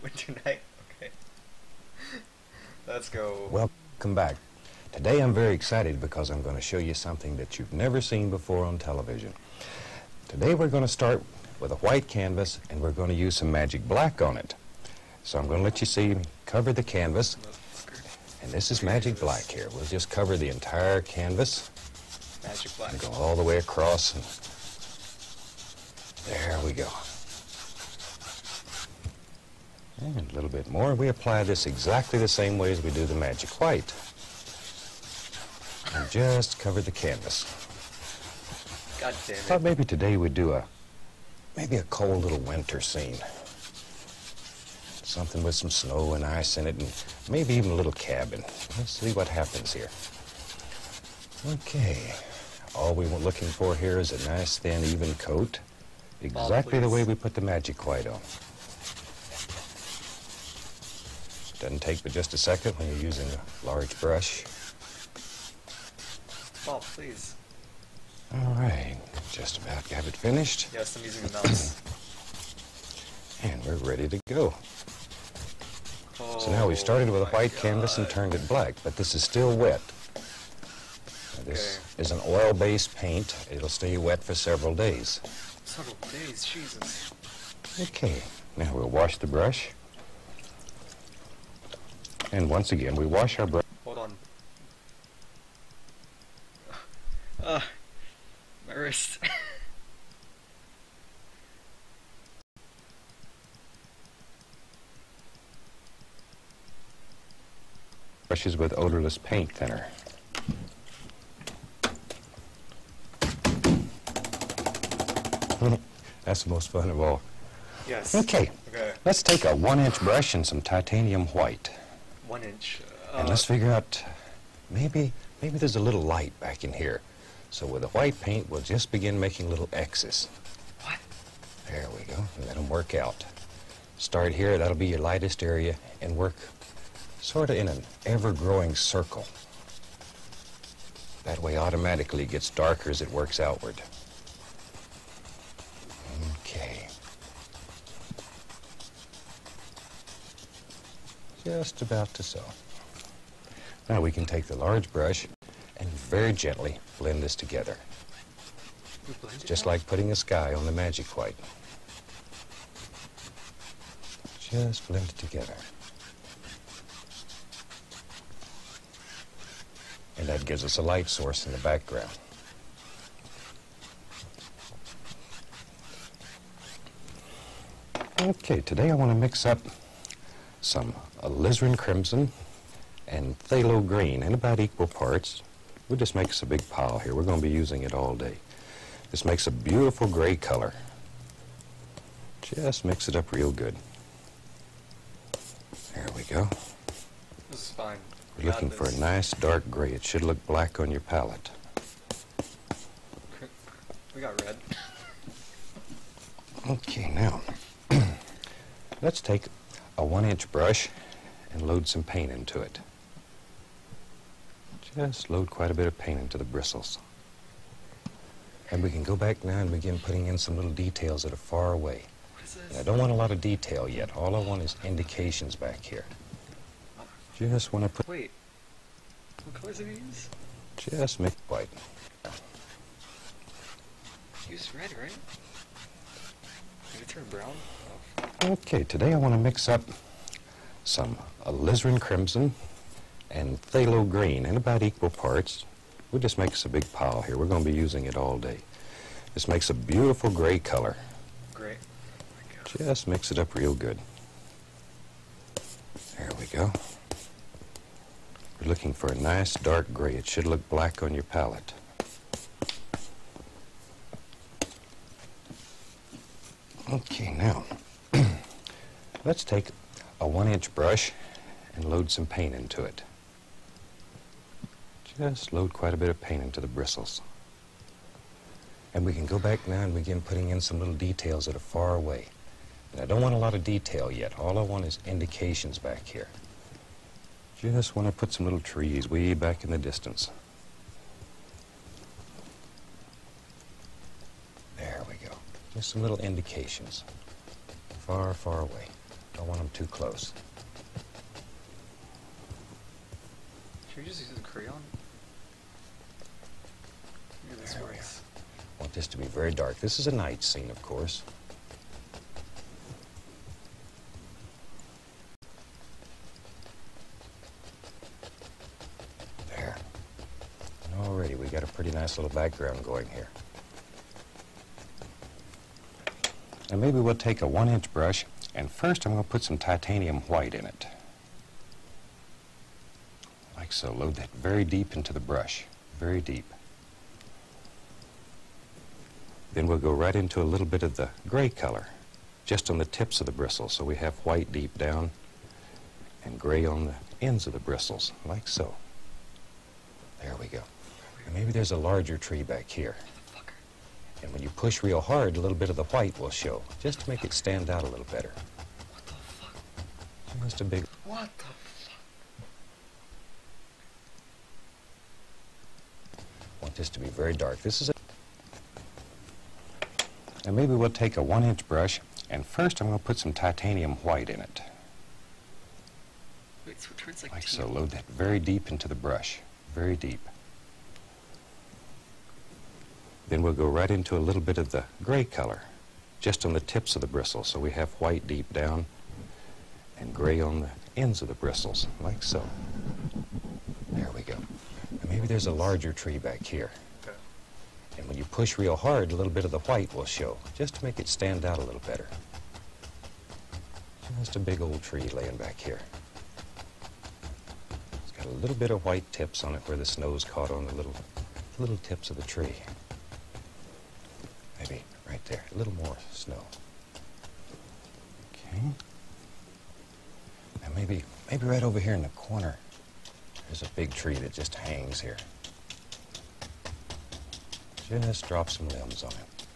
Winter night? Okay. Let's go. Welcome back. Today I'm very excited because I'm going to show you something that you've never seen before on television. Today we're going to start with a white canvas and we're going to use some magic black on it. So I'm going to let you see me cover the canvas. And this is magic black here. We'll just cover the entire canvas. Magic black. And go all the way across. And there we go. And a little bit more. We apply this exactly the same way as we do the magic white. And just cover the canvas. God damn it. Thought maybe today we'd do maybe a cold little winter scene. Something with some snow and ice in it, and maybe even a little cabin. Let's see what happens here. Okay. All we were looking for here is a nice, thin, even coat. Exactly the way we put the magic white on. Doesn't take but just a second when you're using a large brush. Oh, please. All right, just about have it finished. Yes, I'm using the mouse. And we're ready to go. Oh, So now we started with a white my canvas and God. turned it black, but this is still wet. Now, this is an oil-based paint. It'll stay wet for several days. Several days, Jesus. Okay, now we'll wash the brush. And once again, we wash our brush. Hold on. My wrist. Brushes with odorless paint thinner. That's the most fun of all. Yes. Okay, Okay. let's take a 1-inch brush and some titanium white. 1 inch. And let's figure out, maybe there's a little light back in here. So with the white paint, we'll just begin making little X's. What? There we go, and let them work out. Start here, that'll be your lightest area, and work sort of in an ever-growing circle. That way automatically it gets darker as it works outward. Okay. Just about to so. Now we can take the large brush and very gently blend this together. We blend it Just now? like putting a sky on the magic white. Just blend it together. And that gives us a light source in the background. Okay, today I want to mix up some alizarin crimson and phthalo green in about equal parts. We'll just make us a big pile here. We're going to be using it all day. This makes a beautiful gray color. Just mix it up real good. There we go. This is fine. We're looking for a nice dark gray. It should look black on your palette. We got red. Okay, now, let's take a 1-inch brush and load some paint into it. Just load quite a bit of paint into the bristles. And we can go back now and begin putting in some little details that are far away. What is And this? I don't want a lot of detail yet. All I want is indications back here. Just want to put, Wait. What colors did you use? just make it white. Use red, right? Did it turn brown? Oh. Okay, today I want to mix up some alizarin crimson and phthalo green in about equal parts. We'll just make us a big pile here. We're going to be using it all day. This makes a beautiful gray color. Great. Oh my God. Just mix it up real good. There we go. We're looking for a nice dark gray. It should look black on your palette. Okay, now, let's take a 1-inch brush and load some paint into it. Just load quite a bit of paint into the bristles. And we can go back now and begin putting in some little details that are far away. And I don't want a lot of detail yet. All I want is indications back here. Just want to put some little trees way back in the distance. There we go. Just some little indications. Far, far away. Don't want them too close. Should we just use a crayon? Maybe this There we works. I want this to be very dark. This is a night scene, of course. There. And already we got a pretty nice little background going here. And maybe we'll take a 1-inch brush, and first I'm going to put some titanium white in it. Like so. Load that very deep into the brush. Very deep. Then we'll go right into a little bit of the gray color, just on the tips of the bristles. So we have white deep down and gray on the ends of the bristles, like so. There we go. And maybe there's a larger tree back here. And when you push real hard, a little bit of the white will show, just to make it stand out a little better. What the fuck? Just a big... What the fuck? Want this to be very dark. This is a... And maybe we'll take a 1-inch brush, and first I'm going to put some titanium white in it. Wait, so it turns like Like teal. so. Load that very deep into the brush. Very deep. Then we'll go right into a little bit of the gray color, just on the tips of the bristles. So we have white deep down and gray on the ends of the bristles, like so. There we go. And maybe there's a larger tree back here. Okay. And when you push real hard, a little bit of the white will show, just to make it stand out a little better. Just a big old tree laying back here. It's got a little bit of white tips on it where the snow's caught on the little tips of the tree. Maybe right there, a little more snow. Okay. Now maybe right over here in the corner, there's a big tree that just hangs here. Just drop some limbs on it.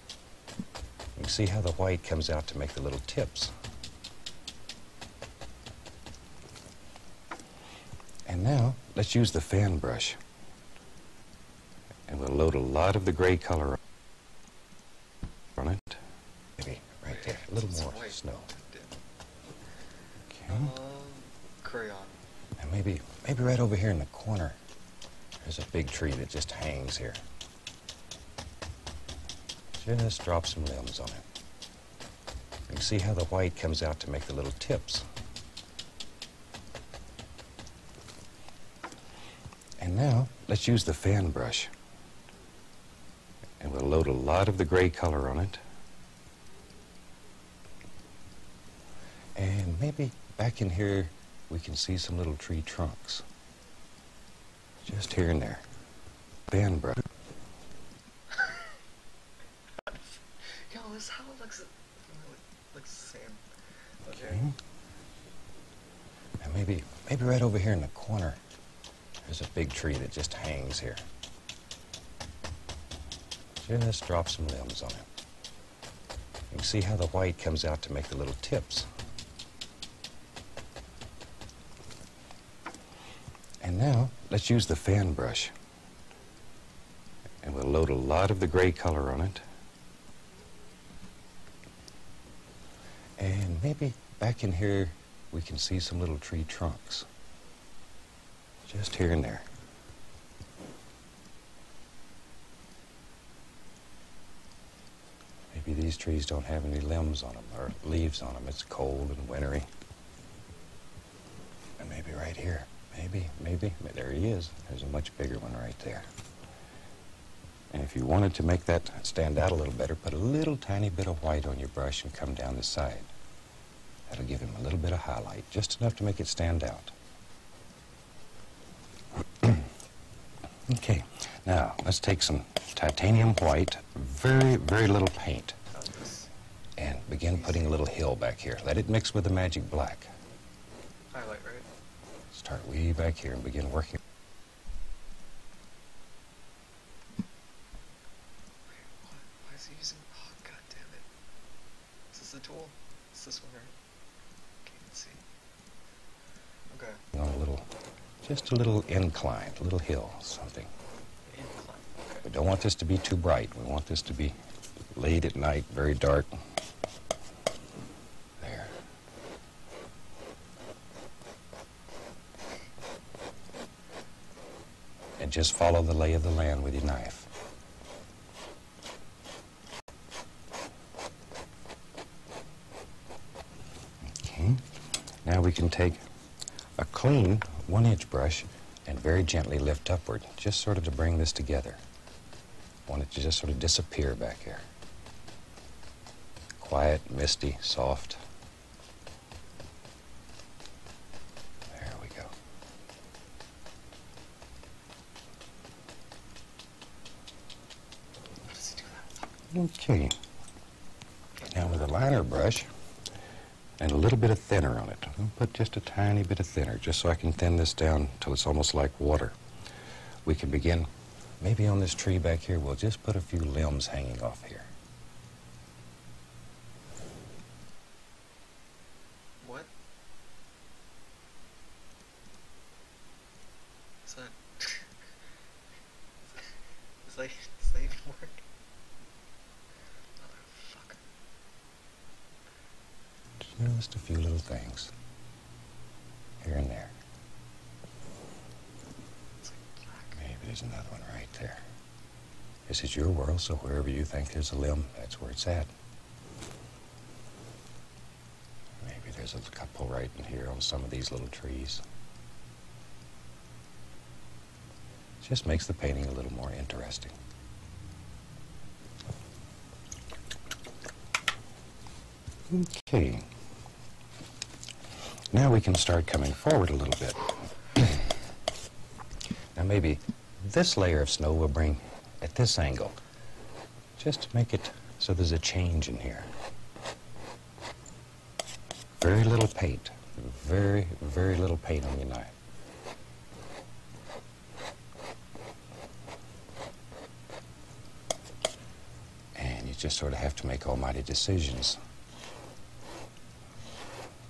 You can see how the white comes out to make the little tips. And now, let's use the fan brush. And we'll load a lot of the gray color on it. Maybe right there, a little more White. snow. Okay. Crayon. And maybe right over here in the corner, there's a big tree that just hangs here. Just drop some limbs on it. You can see how the white comes out to make the little tips. And now, let's use the fan brush. And we'll load a lot of the gray color on it. And maybe back in here, we can see some little tree trunks. Just here and there. Fan brush. Yo, this how it looks. Looks the same. Okay. And maybe right over here in the corner, there's a big tree that just hangs here. Just drop some limbs on it. You can see how the white comes out to make the little tips. And now, let's use the fan brush. And we'll load a lot of the gray color on it. And maybe back in here, we can see some little tree trunks. Just here and there. Maybe these trees don't have any limbs on them or leaves on them. It's cold and wintry. And maybe right here. Maybe. There he is. There's a much bigger one right there. And if you wanted to make that stand out a little better, put a little tiny bit of white on your brush and come down the side. That'll give him a little bit of highlight, just enough to make it stand out. Okay, now let's take some titanium white, very, very little paint, and begin putting a little hill back here. Let it mix with the magic black. Highlight, right? Start way back here and begin working. Why is he using... Oh, god damn it. Is this the tool? It's this one, right? Can't even see. Okay. On a little, just a little incline, a little hill, something. Incline. Okay. We don't want this to be too bright. We want this to be late at night, very dark. There. just follow the lay of the land with your knife. Okay. Now we can take a clean 1-inch brush and very gently lift upward, just sort of to bring this together. Want it to just sort of disappear back here. Quiet, misty, soft. There we go. How does he do that? Okay. Now with a liner brush and a little bit of thinner on it. I'll put just a tiny bit of thinner, just so I can thin this down till it's almost like water. We can begin, maybe on this tree back here, we'll just put a few limbs hanging off here. What? Is that... Does that even work? Motherfucker. Just a few little things. Here and there. It's like black. Maybe there's another one right there. This is your world, so wherever you think there's a limb, that's where it's at. Maybe there's a couple right in here on some of these little trees. Just makes the painting a little more interesting. Okay. Now we can start coming forward a little bit. Now maybe this layer of snow will bring at this angle, just to make it so there's a change in here. Very little paint, very, very little paint on your knife. And you just sort of have to make almighty decisions.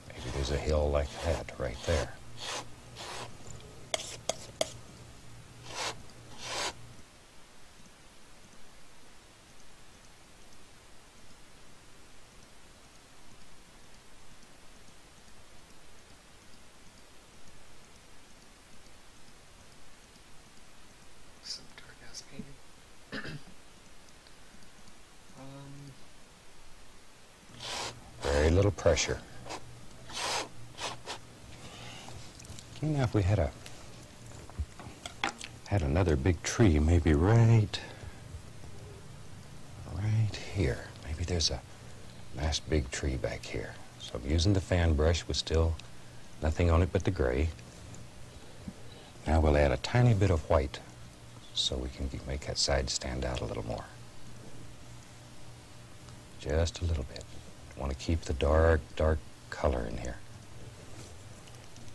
Maybe there's a hill like that right there. Some dark ass painting. Very little pressure. Okay, now if we had another big tree, maybe right here. Maybe there's a nice big tree back here. So I'm using the fan brush with still nothing on it but the gray. Now we'll add a tiny bit of white so we can make that side stand out a little more. Just a little bit. Want to keep the dark, dark color in here.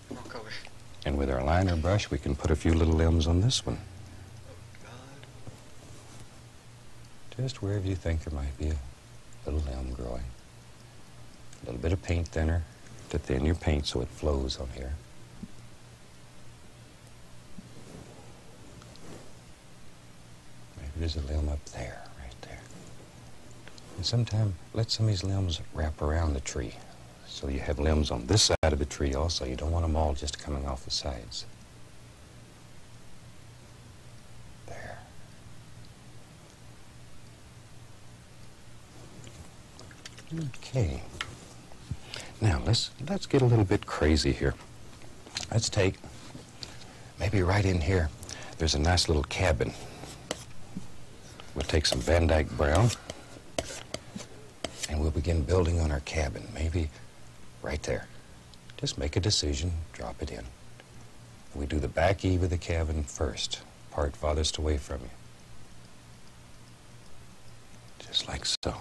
What color? And with our liner brush, we can put a few little limbs on this one. Oh, God. Just wherever you think there might be a little limb growing. A little bit of paint thinner to thin your paint so it flows on here. Maybe there's a limb up there, right there. And sometime let some of these limbs wrap around the tree. So you have limbs on this side of the tree also. You don't want them all just coming off the sides. There. Okay. Now let's get a little bit crazy here. Let's take, maybe right in here, there's a nice little cabin. We'll take some Van Dyke brown and we'll begin building on our cabin. Maybe right there. Just make a decision, drop it in. We do the back eave of the cabin first, part farthest away from you. Just like so.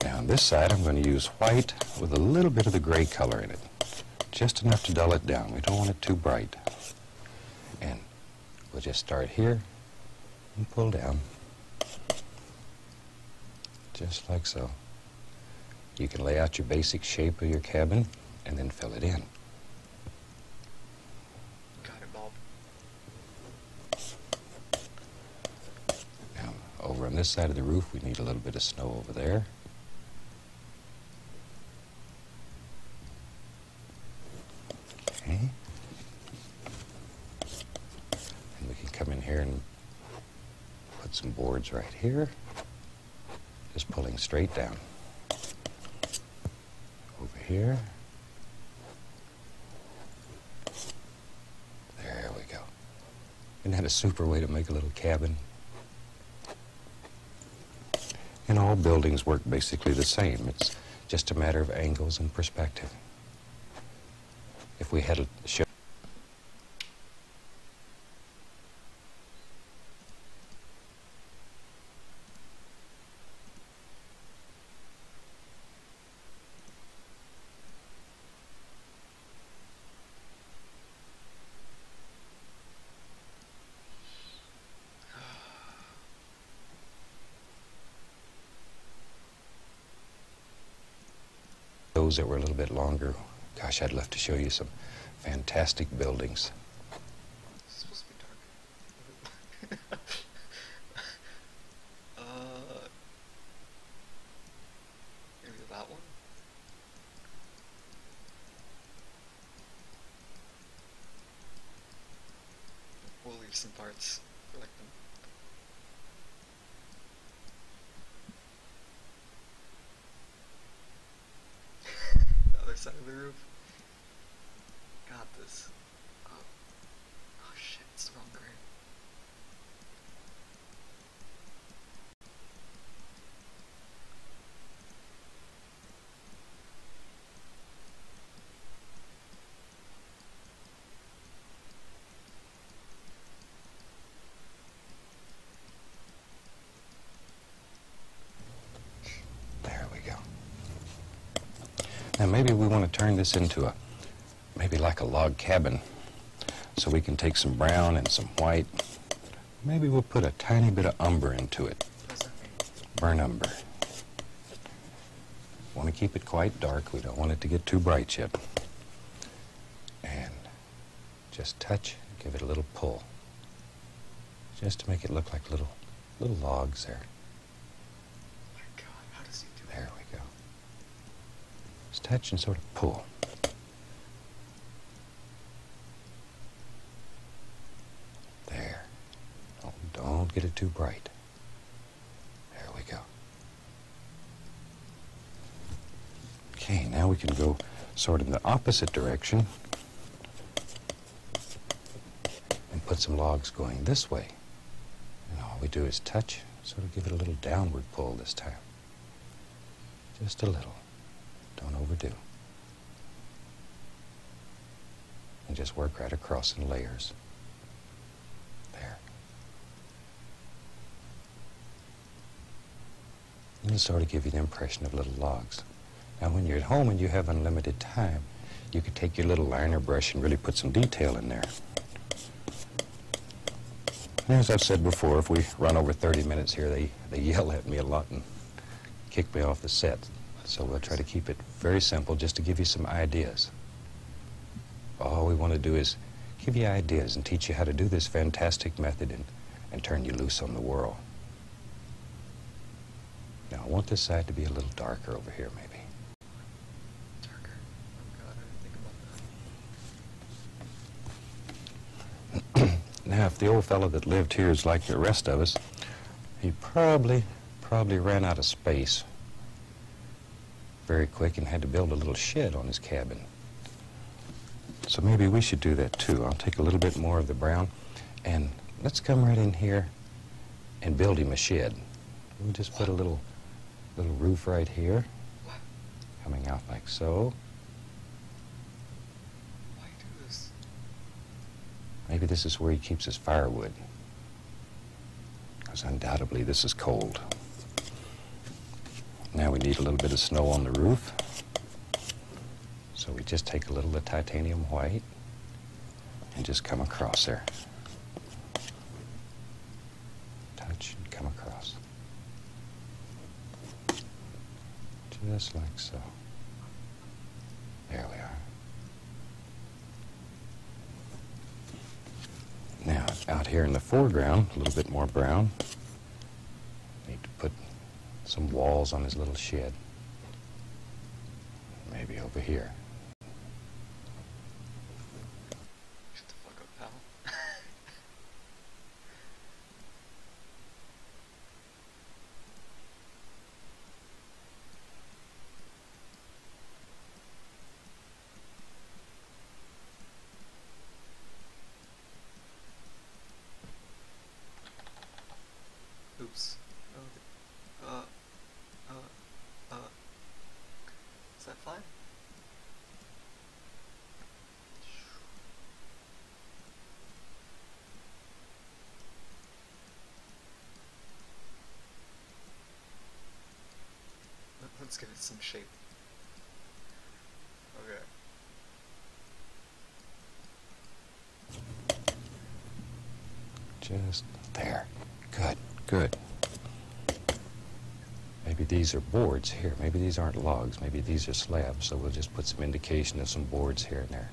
Now on this side I'm going to use white with a little bit of the gray color in it. Just enough to dull it down. We don't want it too bright. And we'll just start here and pull down. Just like so. You can lay out your basic shape of your cabin and then fill it in. Got it, Bob. Now, over on this side of the roof, we need a little bit of snow over there. Okay. And we can come in here and put some boards right here. Just pulling straight down. Over here. There we go. Isn't that a super way to make a little cabin? And all buildings work basically the same. It's just a matter of angles and perspective. If we had a show those that were a little bit longer, gosh, I'd love to show you some fantastic buildings. It's supposed to be dark. Maybe that one? We'll leave some parts for like them. The other side of the roof. Got this. Oh shit, it's the wrong grade. There we go. Now maybe we want to turn this into maybe like a log cabin. So we can take some brown and some white. Maybe we'll put a tiny bit of umber into it. What does that mean? Burn umber. Want to keep it quite dark. We don't want it to get too bright yet. And just touch, give it a little pull. Just to make it look like little logs there. Oh my god, how does he do There we go. Just touch and sort of pull. There. Oh, don't get it too bright. There we go. Okay, now we can go sort of in the opposite direction and put some logs going this way. And all we do is touch, sort of give it a little downward pull this time. Just a little. Don't overdo. And just work right across in layers. There. And it'll sort of give you the impression of little logs. Now when you're at home and you have unlimited time, you could take your little liner brush and really put some detail in there. And as I've said before, if we run over 30 minutes here, they yell at me a lot and kick me off the set. So we'll try to keep it very simple just to give you some ideas. All we want to do is give you ideas and teach you how to do this fantastic method and turn you loose on the world. Now I want this side to be a little darker over here maybe. darker? Oh god, I didn't think about that. Now if the old fellow that lived here is like the rest of us, he probably ran out of space very quick and had to build a little shed on his cabin. So maybe we should do that too. I'll take a little bit more of the brown and let's come right in here and build him a shed. We'll just put a little roof right here, coming out like so. Why do this? Maybe this is where he keeps his firewood, because undoubtedly this is cold. Now we need a little bit of snow on the roof. So we just take a little of the titanium white and just come across there. Touch and come across. Just like so. There we are. Now, out here in the foreground, a little bit more brown. Need to put some walls on his little shed. Maybe over here. Let's give it some shape. Okay. Just there. Good, good. Maybe these are boards here. Maybe these aren't logs. Maybe these are slabs. So we'll just put some indication of some boards here and there.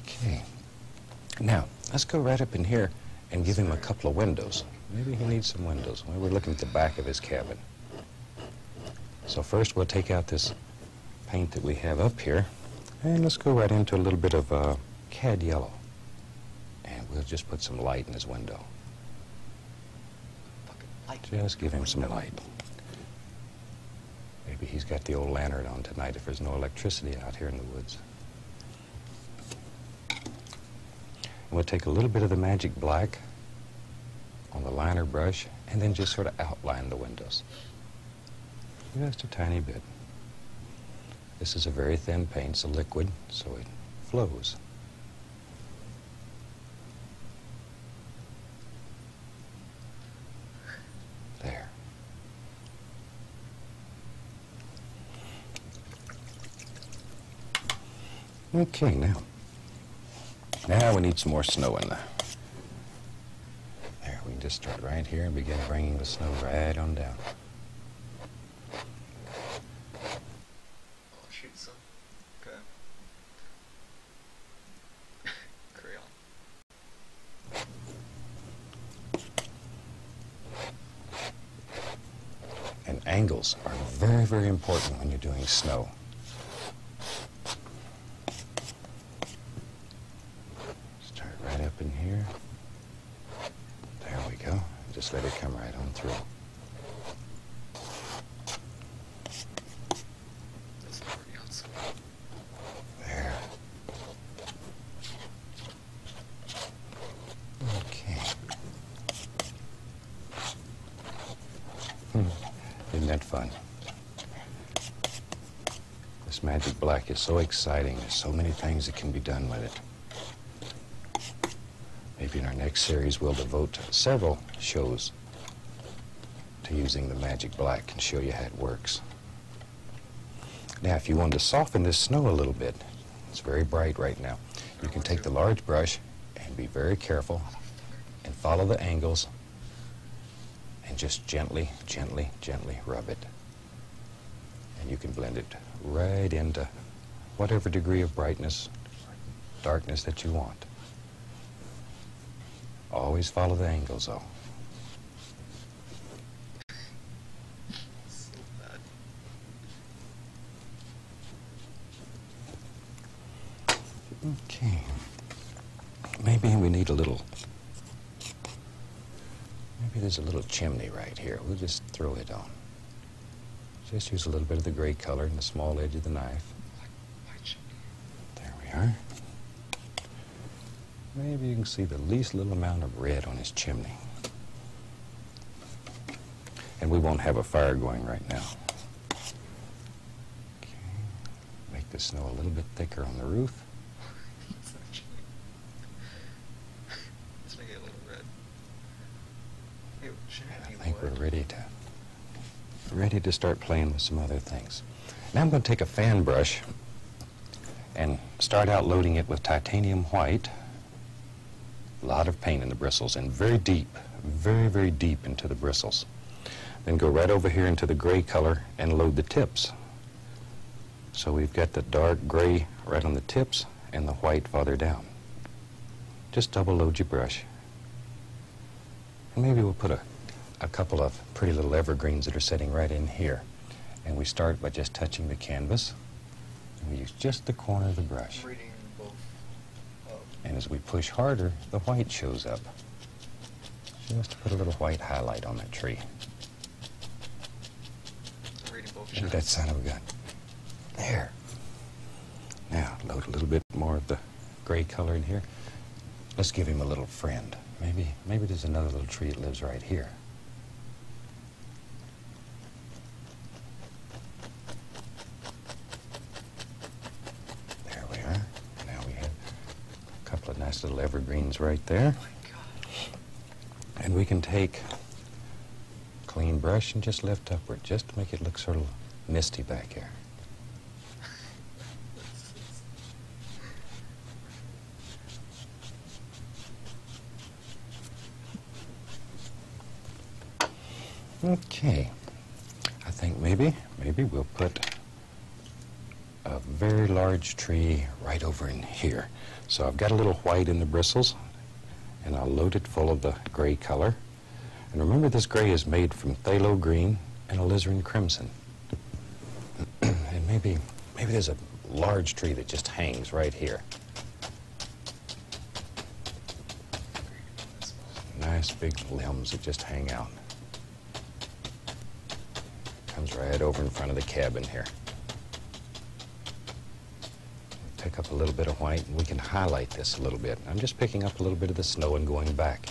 Okay. Now, let's go right up in here and give him a couple of windows. Maybe he needs some windows. Well, we're looking at the back of his cabin. So first we'll take out this paint that we have up here, and let's go right into a little bit of cad yellow. And we'll just put some light in his window. Just give him some light. Maybe he's got the old lantern on tonight if there's no electricity out here in the woods. And we'll take a little bit of the magic black on the liner brush and then just sort of outline the windows. Just a tiny bit. This is a very thin paint, it's a liquid, so it flows. There. Okay, now we need some more snow in there. There, we can just start right here and begin bringing the snow right on down. I'll shoot some. Okay. Crayon. And angles are very, very important when you're doing snow. Start right up in here. There we go. Just let it come right on through. That's already on some. There. Okay. Isn't that fun? This magic black is so exciting. There's so many things that can be done with it. Maybe in our next series we'll devote several shows to using the magic black and show you how it works. Now, if you want to soften this snow a little bit, it's very bright right now, you can take the large brush and be very careful and follow the angles and just gently, gently, gently rub it. And you can blend it right into whatever degree of brightness or darkness that you want. Always follow the angles, though. So bad. Okay. Maybe we need a little, maybe there's a little chimney right here. We'll just throw it on. Just use a little bit of the gray color in the small edge of the knife. White chimney. There we are. Maybe you can see the least little amount of red on his chimney. And we won't have a fire going right now. Okay. Make the snow a little bit thicker on the roof. It's actually. Let's make it a little red. Ew, shouldn't And it I be think wood? we're ready to start playing with some other things. Now I'm going to take a fan brush and start out loading it with titanium white. A lot of paint in the bristles and very deep, very, very deep into the bristles. Then go right over here into the gray color and load the tips. So we've got the dark gray right on the tips and the white farther down. Just double load your brush. And maybe we'll put a couple of pretty little evergreens that are sitting right in here. And we start by just touching the canvas. And we use just the corner of the brush. I'm reading both. And as we push harder, the white shows up. Just to put a little white highlight on that tree. I'm reading both. Look at that son of a gun. There. Now, load a little bit more of the gray color in here. Let's give him a little friend. Maybe there's another little tree that lives right here. There we are. Now we have a couple of nice little evergreens lines right there. Oh my God. And we can take a clean brush and just lift upward, just to make it look sort of misty back here. Okay, I think maybe we'll put a very large tree right over in here. So I've got a little white in the bristles, and I'll load it full of the gray color. And remember, this gray is made from phthalo green and alizarin crimson. And maybe there's a large tree that just hangs right here. Nice big limbs that just hang out. Comes right over in front of the cabin here. Pick up a little bit of white, and we can highlight this a little bit. I'm just picking up a little bit of the snow and going back.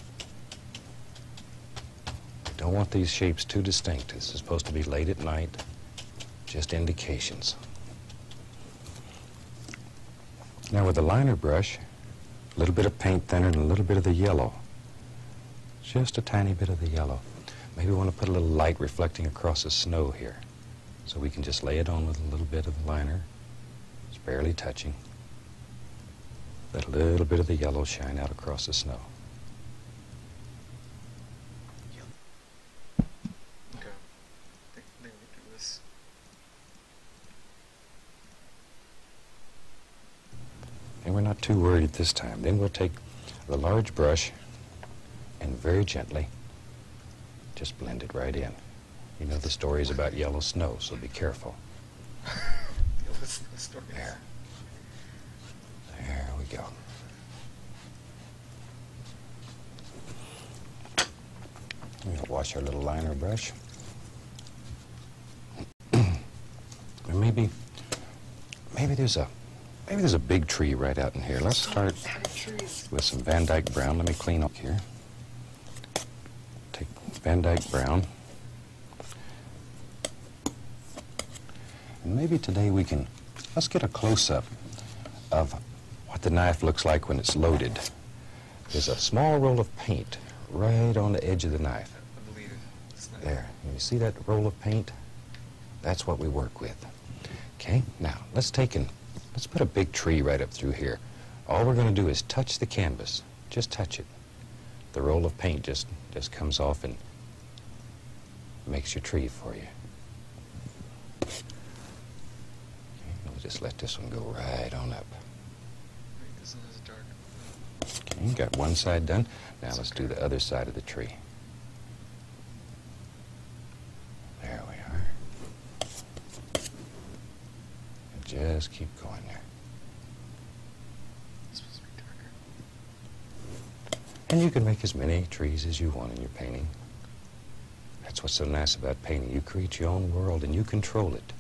Don't want these shapes too distinct. This is supposed to be late at night, just indications. Now with the liner brush, a little bit of paint thinner and a little bit of the yellow. Just a tiny bit of the yellow. Maybe we want to put a little light reflecting across the snow here. So we can just lay it on with a little bit of the liner. It's barely touching. Let a little bit of the yellow shine out across the snow. Okay. I think we do this. And we're not too worried this time. Then we'll take the large brush and very gently just blend it right in. You know the stories about yellow snow, so be careful. Yellow snow stories. There. There we go. We're going to wash our little liner brush. And maybe there's a big tree right out in here. Let's start with some Van Dyke brown. Let me clean up here. Take Van Dyke brown. And maybe today let's get a close-up of what the knife looks like when it's loaded. There's a small roll of paint right on the edge of the knife. I believe it. It's nice. There. You see that roll of paint? That's what we work with. Okay, now let's put a big tree right up through here. All we're going to do is touch the canvas. Just touch it. The roll of paint just comes off and makes your tree for you. Okay, we'll just let this one go right on up. Wait, this one is dark. Okay, got one side done. Now let's do the other side of the tree. There we are. And just keep going there. It's supposed to be darker. And you can make as many trees as you want in your painting. That's what's so nice about painting. You create your own world and you control it.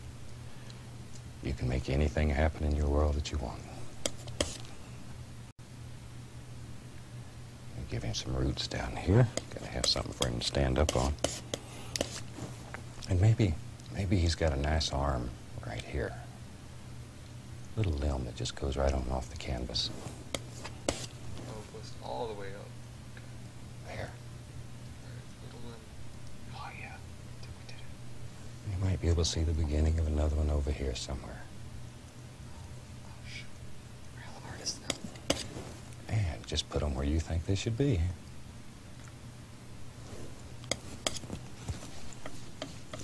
You can make anything happen in your world that you want. Give him some roots down here. Gotta have something for him to stand up on. And maybe he's got a nice arm right here. Little limb that just goes right on off the canvas. Oh, it goes all the way up. Okay. There. Alright, little limb. Oh yeah. I think we did it. You might be able to see the beginning of another one over here somewhere. Oh shoot. Real artist now. And just put them where you think they should be.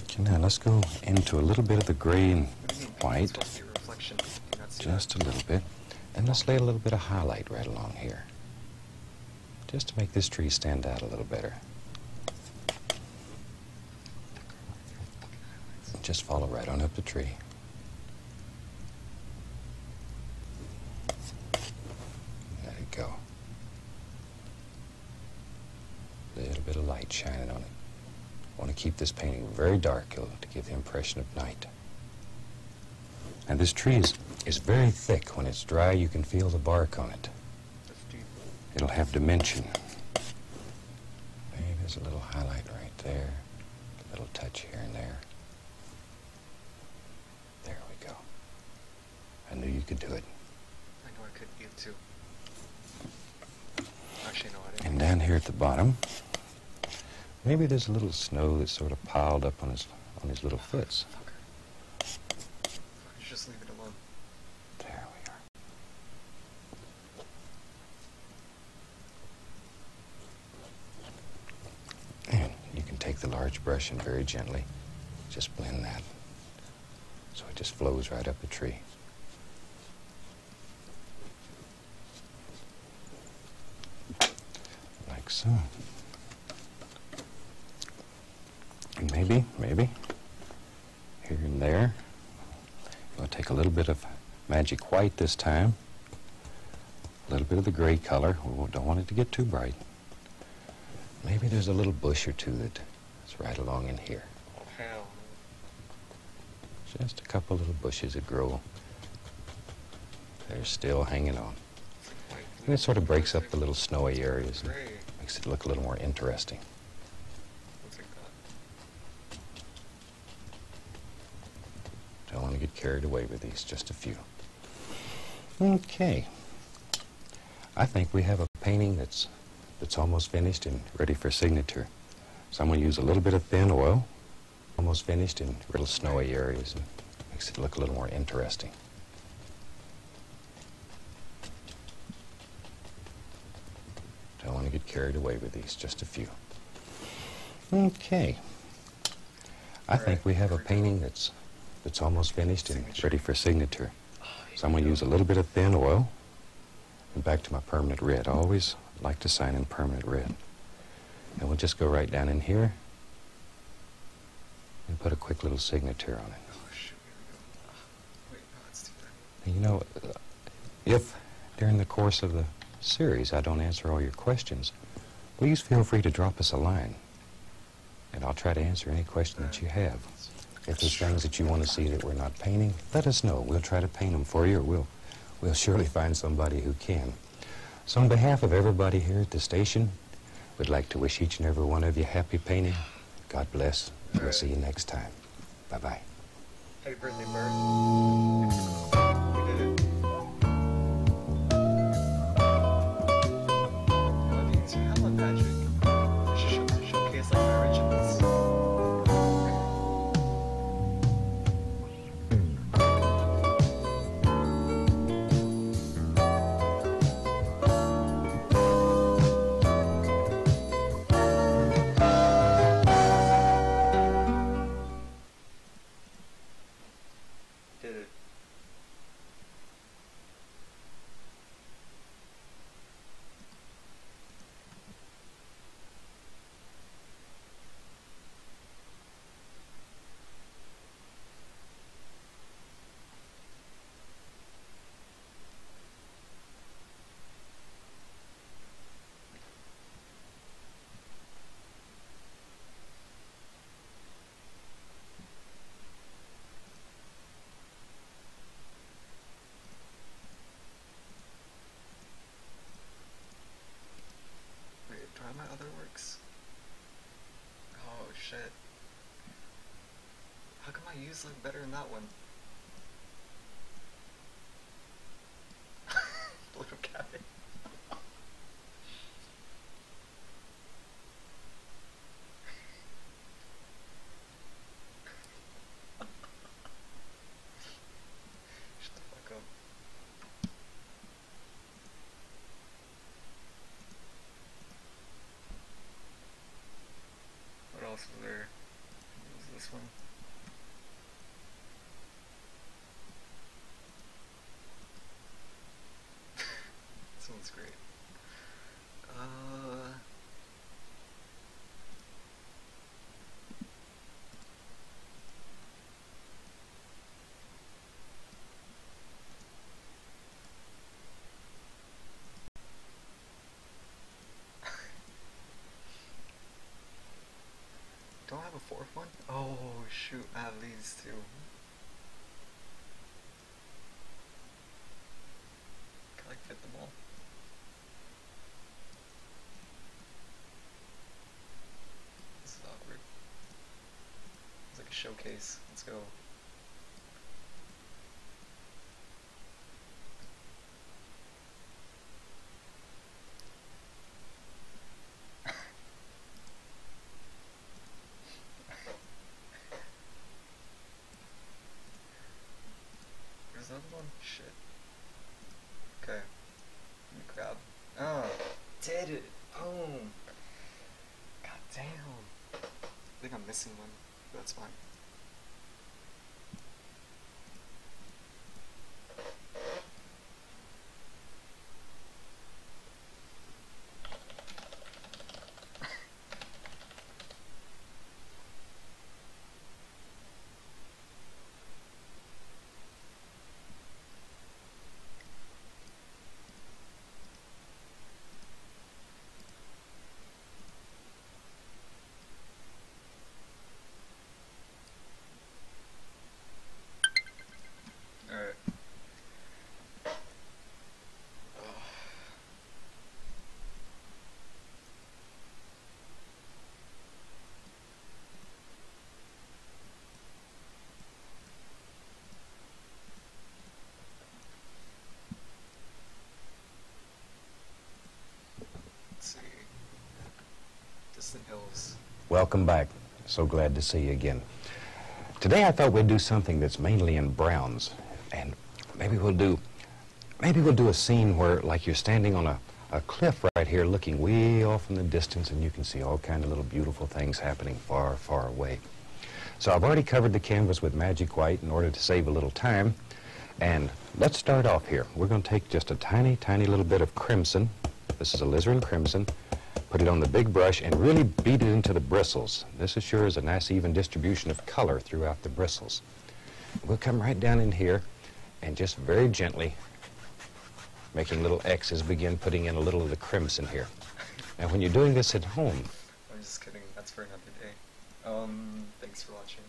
Okay, now let's go into a little bit of the gray and What do you mean? It's white. supposed to be a reflection. Do you not see Just a little bit. And let's lay a little bit of highlight right along here. Just to make this tree stand out a little better. Just follow right on up the tree. Let it go. A little bit of light shining on it. I want to keep this painting very dark to give the impression of night. And this tree is very thick. When it's dry, you can feel the bark on it. That's deep. It'll have dimension. Maybe there's a little highlight right there. A little touch here and there. There we go. I knew you could do it. I know I could be it too. down here at the bottom. Maybe there's a little snow that's sort of piled up on his little foots. Just leave it alone. There we are. And you can take the large brush and very gently just blend that so it just flows right up the tree. Like so. And maybe, here and there, we'll take a little bit of magic white this time, a little bit of the gray color. We don't want it to get too bright. Maybe there's a little bush or two that's right along in here. Oh, hell. Just a couple little bushes that grow. They're still hanging on. And it sort of breaks up the little snowy areas and makes it look a little more interesting. Don't want to get carried away with these, just a few. Okay. I think we have a painting that's almost finished and ready for signature. So I'm going to use a little bit of thin oil, almost finished in little snowy areas, and makes it look a little more interesting. Don't want to get carried away with these, just a few. Okay. I think we have a painting that's almost finished and ready for signature. So I'm going to use a little bit of thin oil and back to my permanent red. I always like to sign in permanent red. And we'll just go right down in here and put a quick little signature on it. Oh, shoot, here we go. Wait, no, that's too bad. And you know, if during the course of the series I don't answer all your questions, please feel free to drop us a line, and I'll try to answer any question that you have. If there's things that you want to see that we're not painting, let us know. We'll try to paint them for you, or we'll surely find somebody who can. So on behalf of everybody here at the station, we'd like to wish each and every one of you happy painting. God bless. We'll see you next time. Bye-bye. Happy birthday, Bert. We did it. Love you too. Hella magic. We should showcase like my originals. Did it. Wait, do I have my other works? Oh shit. How come my U's look better than that one? Little cabin. Shut the fuck up. What else was there? What was this one? This one's great. Don't I have a fourth one? Oh shoot, I have these two. Can I like fit them all? This is awkward. It's like a showcase. Let's go. Oh. God damn. I think I'm missing one. That's fine. Alright. Let's see. Distant Hills. Welcome back. So glad to see you again. Today I thought we'd do something that's mainly in browns, and maybe we'll do a scene where, like, you're standing on a cliff right here looking way off in the distance, and you can see all kind of little beautiful things happening far, far away. So I've already covered the canvas with magic white in order to save a little time, and let's start off here. We're going to take just a tiny, tiny little bit of crimson. This is alizarin crimson. Put it on the big brush and really beat it into the bristles. This assures a nice even distribution of color throughout the bristles. We'll come right down in here and just very gently, making little X's, begin putting in a little of the crimson here. Now when you're doing this at home... I'm just kidding, that's for another day. Thanks for watching.